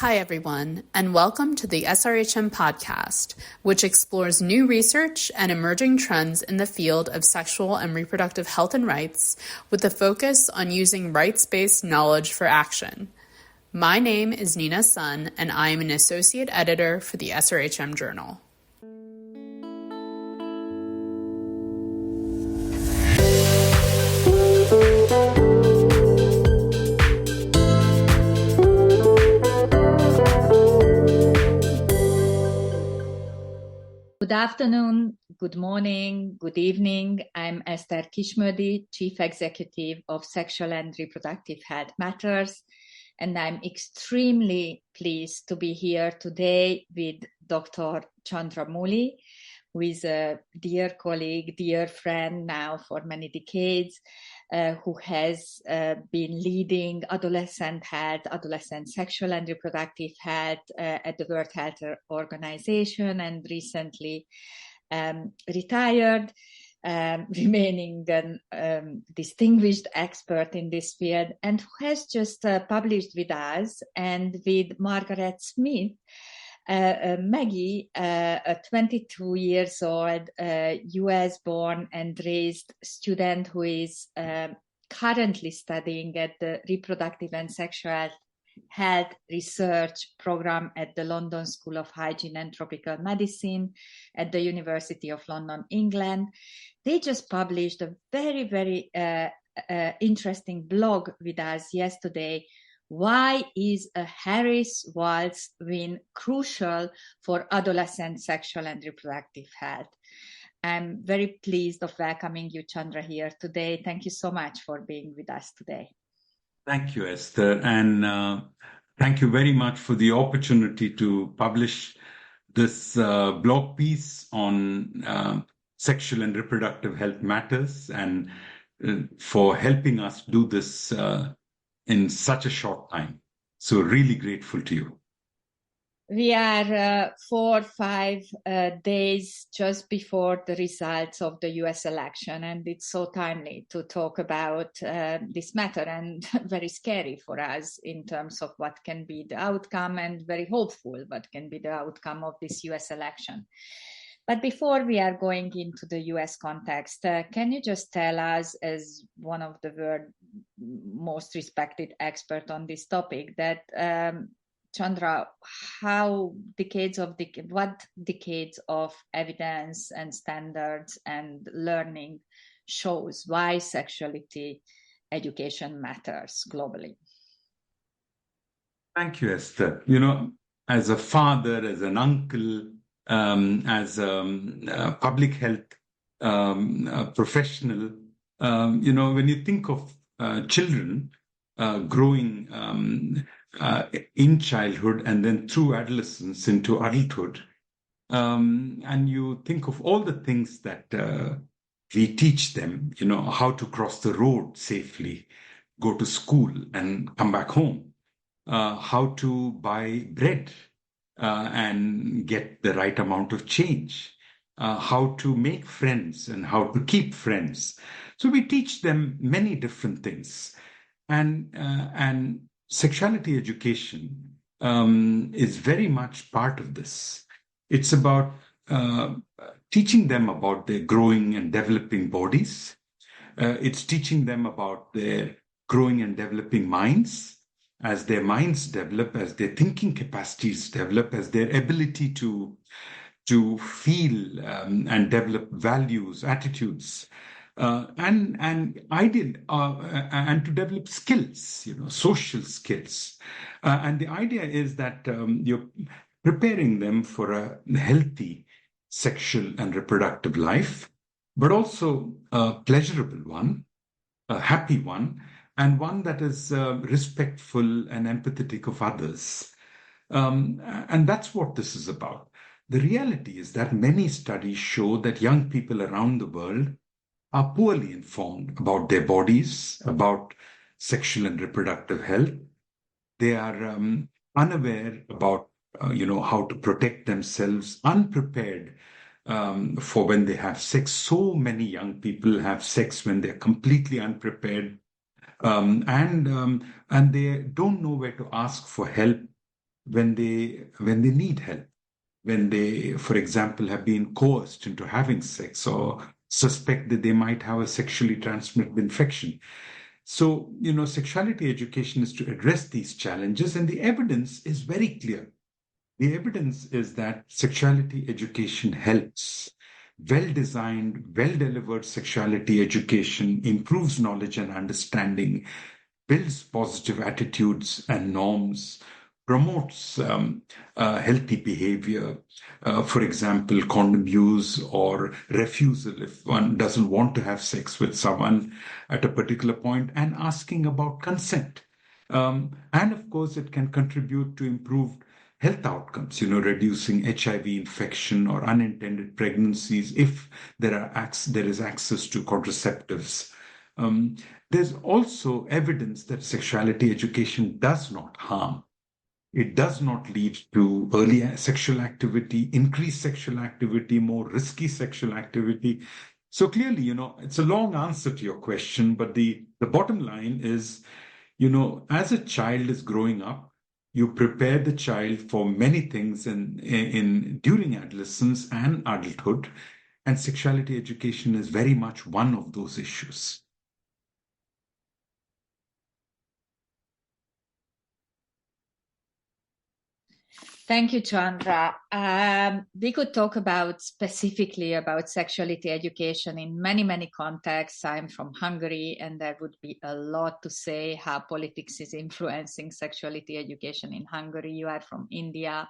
Hi, everyone, and welcome to the SRHM Podcast, which explores new research and emerging trends in the field of sexual and reproductive health and rights, with a focus on using rights-based knowledge for action. My name is Nina Sun, and I am an associate editor for the SRHM Journal. Good afternoon, good morning, good evening. I'm Eszter Kismödi, Chief Executive of Sexual and Reproductive Health Matters, and I'm extremely pleased to be here today with Dr. Chandra-Mouli, who is a dear colleague, dear friend now for many decades, who has been leading adolescent health, adolescent sexual and reproductive health at the World Health Organization, and recently retired, remaining a distinguished expert in this field, and who has just published with us and with Margaret Smith, Maggie, a 22 years old US-born and raised student who is currently studying at the Reproductive and Sexual Health Research Program at the London School of Hygiene and Tropical Medicine at the University of London, England. They just published a very, very interesting blog with us yesterday. Why is a Harris-Walz win crucial for adolescent sexual and reproductive health? I'm very pleased of welcoming you, Chandra, here today. Thank you so much for being with us today. Thank you, Eszter, and thank you very much for the opportunity to publish this blog piece on sexual and reproductive health matters, and for helping us do this in such a short time. So really grateful to you. We are 4 or 5 days just before the results of the US election, and it's so timely to talk about this matter, and very scary for us in terms of what can be the outcome, and very hopeful what can be the outcome of this US election. But before we are going into the US context, can you just tell us, as one of the world's most respected experts on this topic, that Chandra, what decades of evidence and standards and learning shows why sexuality education matters globally? Thank you, Eszter. You know, as a father, as an uncle, as a public health professional, when you think of children growing in childhood and then through adolescence into adulthood, and you think of all the things that we teach them, how to cross the road safely, go to school and come back home, how to buy bread and get the right amount of change, how to make friends and how to keep friends. So we teach them many different things. And sexuality education is very much part of this. It's about teaching them about their growing and developing bodies. It's teaching them about their growing and developing minds. As their minds develop, as their thinking capacities develop, as their ability to feel and develop values, attitudes, and to develop skills, social skills. And the idea is that you're preparing them for a healthy sexual and reproductive life, but also a pleasurable one, a happy one, and one that is respectful and empathetic of others. And that's what this is about. The reality is that many studies show that young people around the world are poorly informed about their bodies, about sexual and reproductive health. They are unaware about, how to protect themselves, unprepared for when they have sex. So many young people have sex when they're completely unprepared. And they don't know where to ask for help when they need help, when they, for example, have been coerced into having sex or suspect that they might have a sexually transmitted infection. So, sexuality education is to address these challenges, and the evidence is very clear. The evidence is that sexuality education helps. Well-designed, well-delivered sexuality education improves knowledge and understanding, builds positive attitudes and norms, promotes healthy behavior, for example, condom use or refusal if one doesn't want to have sex with someone at a particular point, and asking about consent. And of course, it can contribute to improved health outcomes, reducing HIV infection or unintended pregnancies if there is access to contraceptives. There's also evidence that sexuality education does not harm. It does not lead to early sexual activity, increased sexual activity, more risky sexual activity. So clearly, it's a long answer to your question, but the bottom line is, as a child is growing up, you prepare the child for many things during adolescence and adulthood, and sexuality education is very much one of those issues. Thank you, Chandra. We could talk specifically about sexuality education in many, many contexts. I'm from Hungary, and there would be a lot to say how politics is influencing sexuality education in Hungary. You are from India.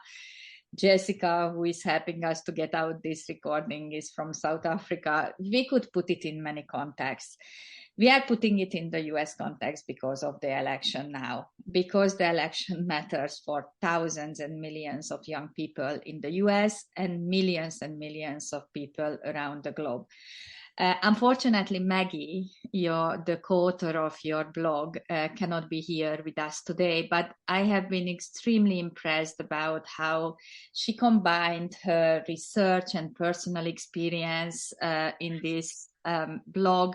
Jessica, who is helping us to get out this recording, is from South Africa. We could put it in many contexts. We are putting it in the US context because of the election now, because the election matters for thousands and millions of young people in the US and millions of people around the globe. Unfortunately, Maggie, the co-author of your blog, cannot be here with us today, but I have been extremely impressed about how she combined her research and personal experience in this blog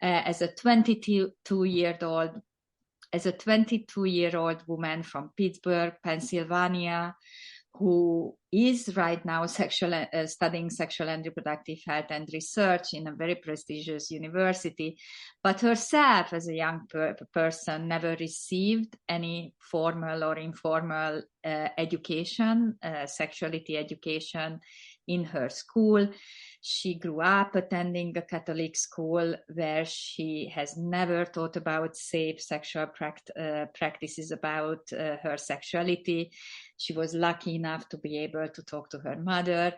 as a 22-year-old woman from Pittsburgh, Pennsylvania, who is right now studying sexual and reproductive health and research in a very prestigious university, but herself as a young person never received any formal or informal education, sexuality education in her school. She grew up attending a Catholic school where she has never thought about safe sexual practices about her sexuality. She was lucky enough to be able to talk to her mother.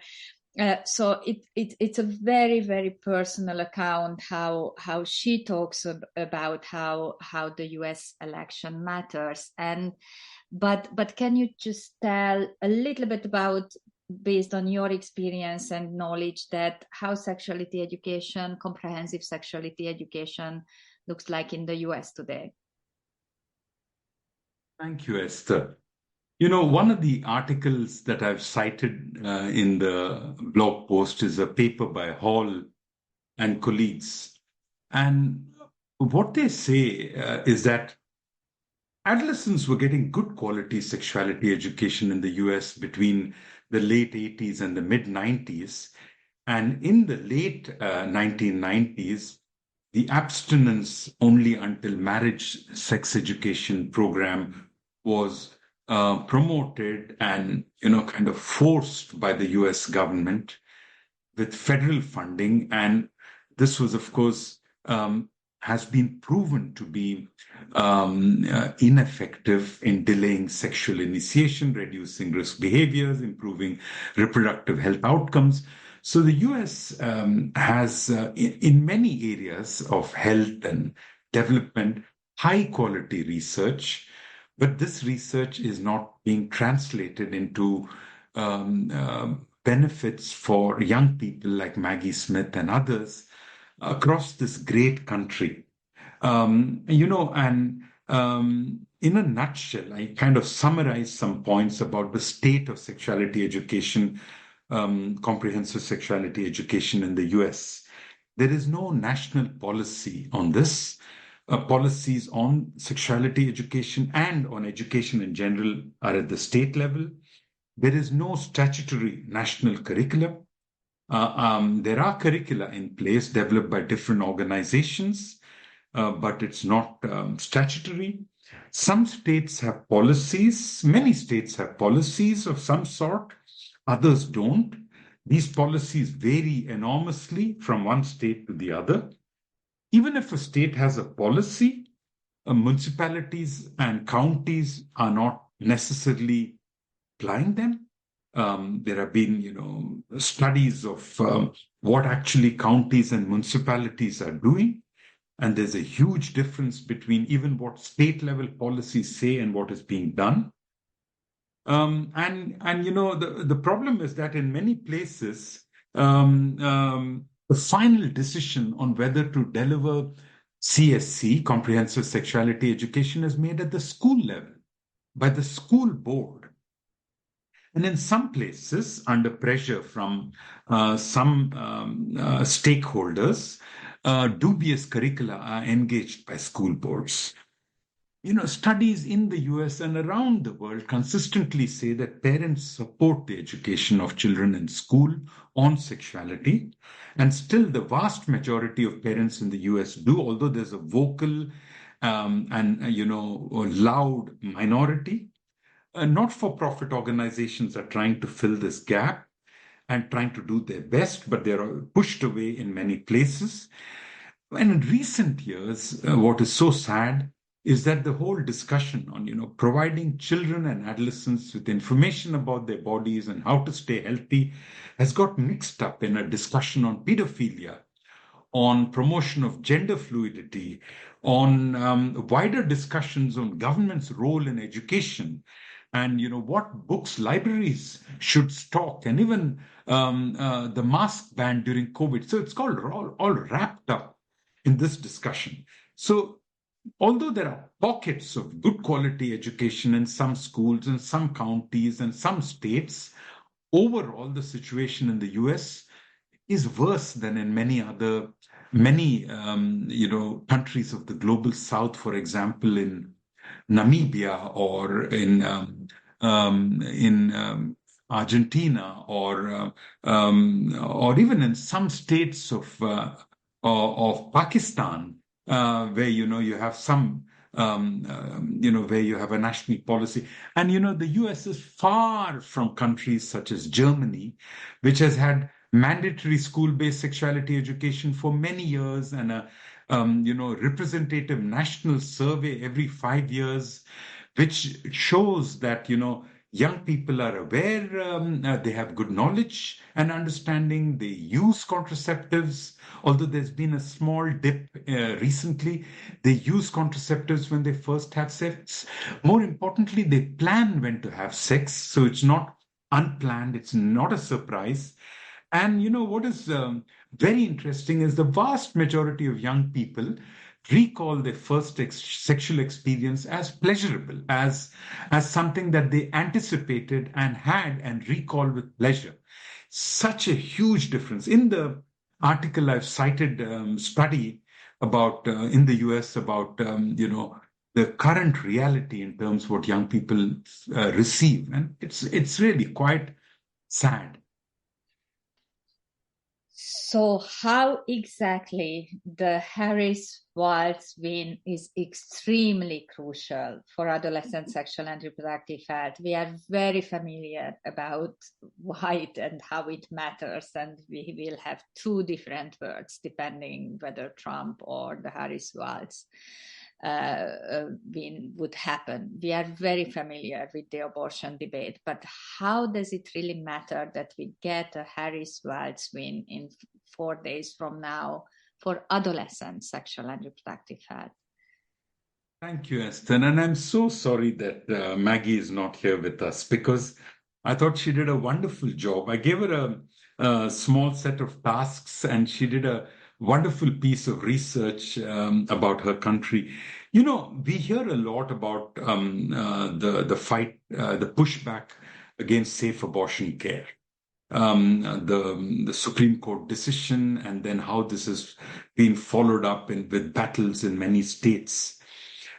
So it's a very, very personal account how she talks about how the US election matters. But can you just tell a little bit about, based on your experience and knowledge, that how sexuality education, comprehensive sexuality education, looks like in the US today? Thank you, Eszter. One of the articles that I've cited in the blog post is a paper by Hall and colleagues. And what they say is that adolescents were getting good quality sexuality education in the US between the late 80s and the mid 90s. And in the late 1990s, the abstinence only until marriage sex education program was promoted and, kind of forced by the US government with federal funding. And this was, of course, has been proven to be ineffective in delaying sexual initiation, reducing risk behaviors, improving reproductive health outcomes. So the US has, in many areas of health and development, high quality research, but this research is not being translated into benefits for young people like Maggie Smith and others across this great country. In a nutshell, I kind of summarize some points about the state of sexuality education, comprehensive sexuality education in the US. There is no national policy on this, policies on sexuality education and on education in general are at the state level. There is no statutory national curriculum. There are curricula in place developed by different organizations, but it's not statutory. Some states have policies. Many states have policies of some sort. Others don't. These policies vary enormously from one state to the other. Even if a state has a policy, municipalities and counties are not necessarily applying them. There have been, studies of what actually counties and municipalities are doing. And there's a huge difference between even what state level policies say and what is being done. The problem is that in many places, the final decision on whether to deliver CSC, comprehensive sexuality education, is made at the school level by the school board. And in some places, under pressure from some stakeholders, dubious curricula are engaged by school boards. Studies in the US and around the world consistently say that parents support the education of children in school on sexuality. And still, the vast majority of parents in the US do, although there's a vocal loud minority. Not-for-profit organizations are trying to fill this gap and trying to do their best, but they're pushed away in many places. And in recent years, what is so sad is that the whole discussion on, providing children and adolescents with information about their bodies and how to stay healthy has got mixed up in a discussion on pedophilia, on promotion of gender fluidity, on wider discussions on government's role in education, and what books libraries should stock, and even the mask ban during COVID. So it's all wrapped up in this discussion. So although there are pockets of good quality education in some schools, in some counties, and some states, overall the situation in the US is worse than in many countries of the global South. For example, in Namibia or in Argentina or even in some states of Pakistan, where you have some where you have a national policy. And the US is far from countries such as Germany, which has had mandatory school-based sexuality education for many years, and a representative national survey every 5 years, which shows that young people are aware, they have good knowledge and understanding, they use contraceptives, although there's been a small dip recently. They use contraceptives when they first have sex. More importantly, they plan when to have sex, so it's not unplanned, it's not a surprise. And what is very interesting is the vast majority of young people recall their first sexual experience as pleasurable, as something that they anticipated and had and recall with pleasure. Such a huge difference. In the article I've cited, study about in the US about the current reality in terms of what young people receive, and it's really quite sad. So how exactly the Harris-Walz win is extremely crucial for adolescent sexual and reproductive health. We are very familiar about why it and how it matters, and we will have two different words depending whether Trump or the Harris-Walz win would happen. We are very familiar with the abortion debate, but how does it really matter that we get a Harris-Walz win in 4 days from now for adolescent sexual and reproductive health? Thank you, Eszter. And I'm so sorry that Maggie is not here with us, because I thought she did a wonderful job. I gave her a small set of tasks, and she did a wonderful piece of research about her country. We hear a lot about the fight, the pushback against safe abortion care. the Supreme Court decision, and then how this has been followed up with battles in many states.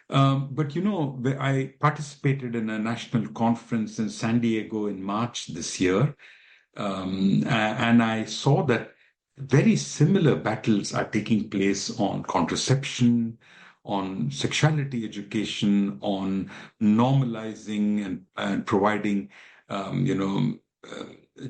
But I participated in a national conference in San Diego in March this year, and I saw that very similar battles are taking place on contraception, on sexuality education, on normalizing and providing,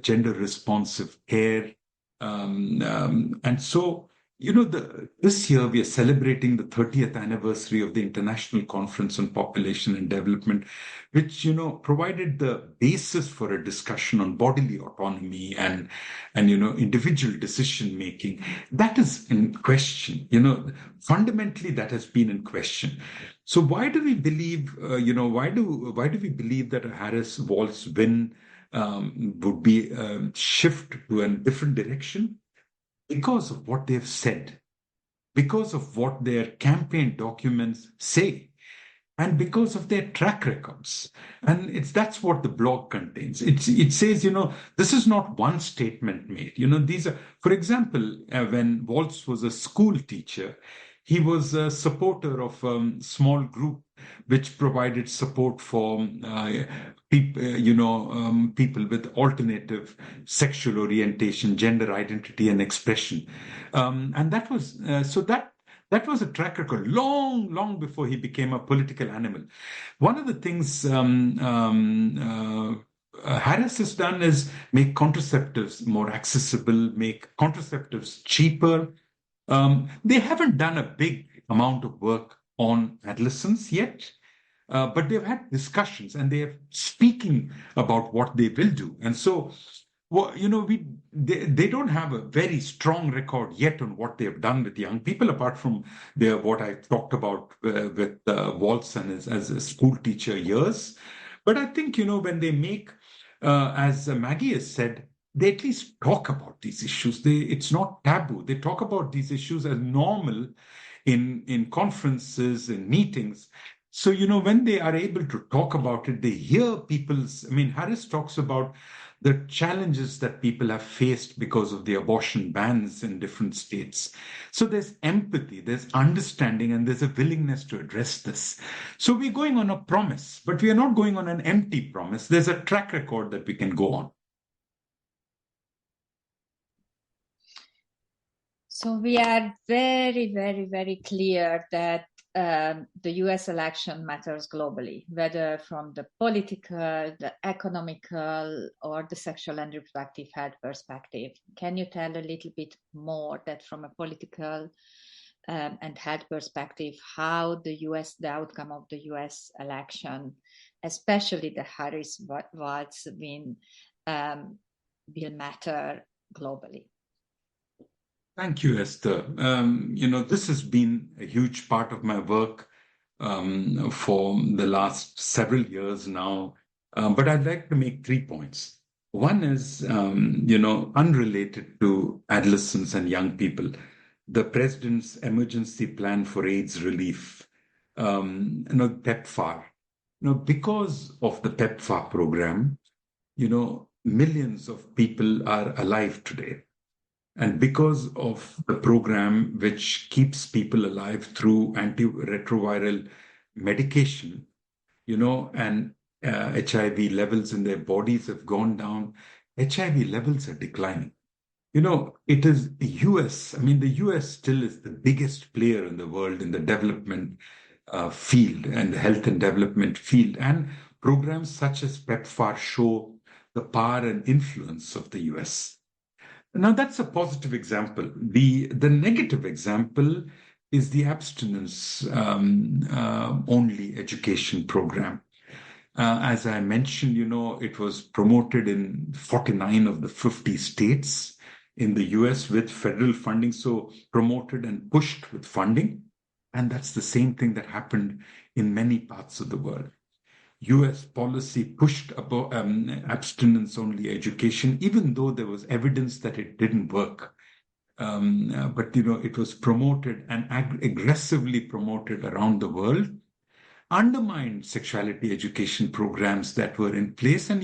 gender responsive care. And so, this year we are celebrating the 30th anniversary of the International Conference on Population and Development, which, provided the basis for a discussion on bodily autonomy and individual decision making. That is in question. Fundamentally, that has been in question. So why do we believe, why do we believe that a Harris-Walz win would be a shift to a different direction? Because of what they've said, because of what their campaign documents say, and because of their track records. And that's what the blog contains. It says, this is not one statement made. These are, for example, when Walz was a school teacher, he was a supporter of a small group which provided support for people with alternative sexual orientation, gender identity, and expression. And that was that was a track record long before he became a political animal. One of the things Harris has done is make contraceptives more accessible, make contraceptives cheaper. They haven't done a big amount of work on adolescents yet, but they've had discussions and they're speaking about what they will do. And so, they don't have a very strong record yet on what they've done with young people, apart from what I talked about with Walz and as a school teacher years. But I think, when they make, as Maggie has said, they at least talk about these issues. It's not taboo. They talk about these issues as normal in conferences, in meetings. So, when they are able to talk about it, they hear Harris talks about the challenges that people have faced because of the abortion bans in different states. So there's empathy, there's understanding, and there's a willingness to address this. So we're going on a promise, but we are not going on an empty promise. There's a track record that we can go on. So we are very, very, very clear that the US election matters globally, whether from the political, the economical, or the sexual and reproductive health perspective. Can you tell a little bit more that from a political and health perspective, how the outcome of the US election, especially the Harris-Walz win, will matter globally? Thank you, Eszter. This has been a huge part of my work for the last several years now. But I'd like to make 3 points. One is, unrelated to adolescents and young people, the President's Emergency Plan for AIDS Relief, PEPFAR. Because of the PEPFAR program, millions of people are alive today. And because of the program, which keeps people alive through antiretroviral medication, and HIV levels in their bodies have gone down, HIV levels are declining. It is the US. The US still is the biggest player in the world in the development field and the health and development field. And programs such as PEPFAR show the power and influence of the US. Now, that's a positive example. The negative example is the abstinence only education program. As I mentioned, it was promoted in 49 of the 50 states in the US with federal funding, so promoted and pushed with funding. And that's the same thing that happened in many parts of the world. US policy pushed abstinence-only education, even though there was evidence that it didn't work. But, it was promoted and aggressively promoted around the world, undermined sexuality education programs that were in place. And,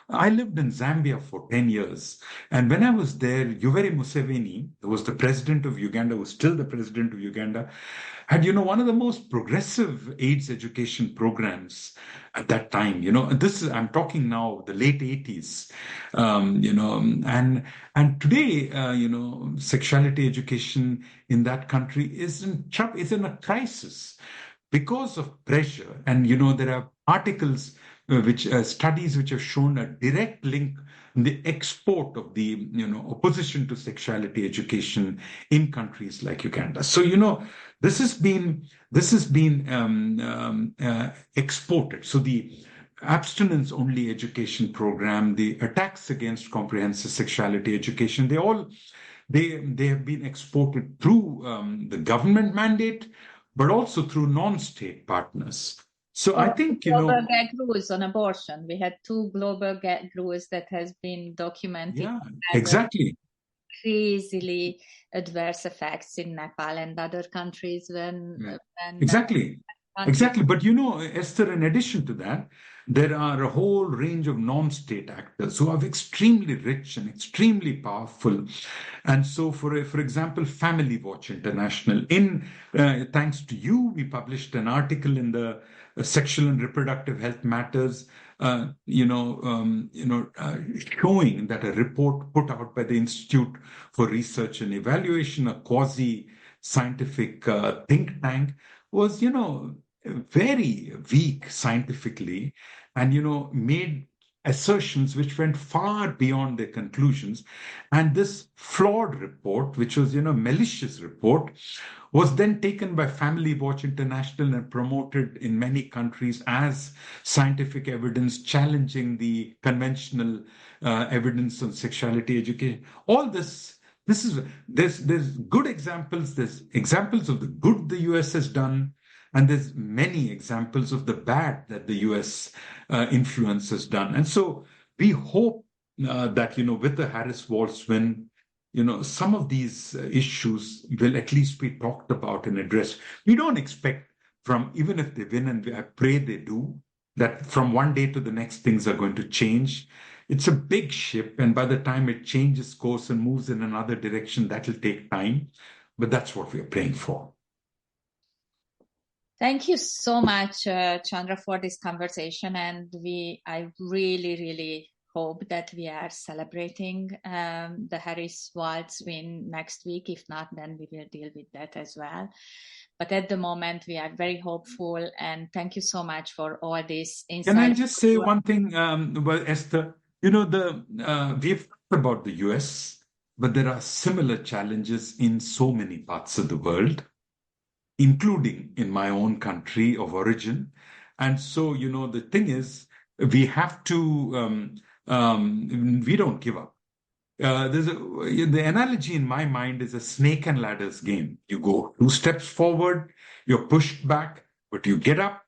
I lived in Zambia for 10 years. And when I was there, Yoweri Museveni, who was the president of Uganda, who was still the president of Uganda, had, one of the most progressive AIDS education programs at that time. I'm talking now, the late 80s, and today, sexuality education in that country is in a crisis because of pressure. And, there are articles, studies which have shown a direct link in the export of the, opposition to sexuality education in countries like Uganda. So, this has been exported. So the abstinence-only education program, the attacks against comprehensive sexuality education, they have been exported through the government mandate, but also through non-state partners. So I think, global gag rules on abortion. We had 2 global gag rules that has been documented. Yeah, exactly. Crazily adverse effects in Nepal and other countries Exactly. But Eszter, in addition to that, there are a whole range of non-state actors who are extremely rich and extremely powerful. And so, for example, Family Watch International, thanks to you, we published an article in the Sexual and Reproductive Health Matters, showing that a report put out by the Institute for Research and Evaluation, a quasi-scientific think tank, was, very weak scientifically, and, made assertions which went far beyond their conclusions. And this flawed report, which was, malicious report, was then taken by Family Watch International and promoted in many countries as scientific evidence, challenging the conventional evidence on sexuality education. All there's good examples. There's examples of the good the US has done, and there's many examples of the bad that the US influence has done. And so we hope that, with the Harris-Walz win, some of these issues will at least be talked about and addressed. We don't expect even if they win, and I pray they do, that from one day to the next things are going to change. It's a big ship, and by the time it changes course and moves in another direction, that'll take time. But that's what we're praying for. Thank you so much, Chandra, for this conversation. And I really, really hope that we are celebrating the Harris-Walz win next week. If not, then we will deal with that as well. But at the moment, we are very hopeful. And thank you so much for all this insight. Can I just say one thing, Eszter? We've talked about the US, but there are similar challenges in so many parts of the world, including in my own country of origin. And so, the thing is, we have to, we don't give up. The analogy in my mind is a snake and ladders game. You go 2 steps forward, you're pushed back, but you get up,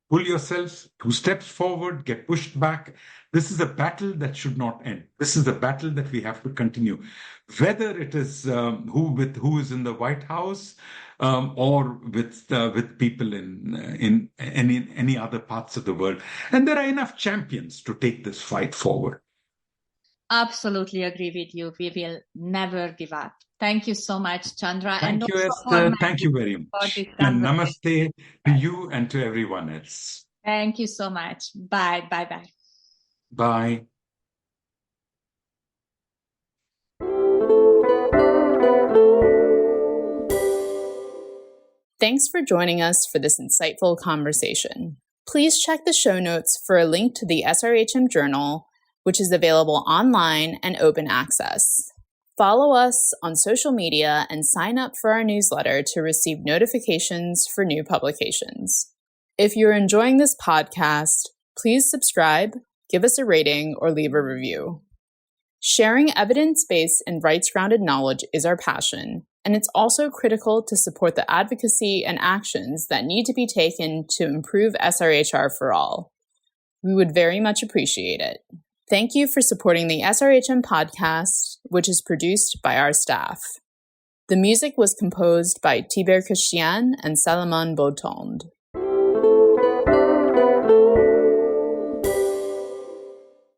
pull yourself 2 steps forward, get pushed back. This is a battle that should not end. This is a battle that we have to continue, whether it is who is in the White House, or with people in any other parts of the world. And there are enough champions to take this fight forward. Absolutely agree with you. We will never give up. Thank you so much, Chandra. Thank you, Eszter. Thank you very much. And namaste to you and to everyone else. Thank you so much. Bye. Bye. Bye. Thanks for joining us for this insightful conversation. Please check the show notes for a link to the SRHM Journal, which is available online and open access. Follow us on social media and sign up for our newsletter to receive notifications for new publications. If you're enjoying this podcast, please subscribe, give us a rating, or leave a review. Sharing evidence-based and rights-grounded knowledge is our passion, and it's also critical to support the advocacy and actions that need to be taken to improve SRHR for all. We would very much appreciate it. Thank you for supporting the SRHM Podcast, which is produced by our staff. The music was composed by Tiber Christian and Salomon Beautond.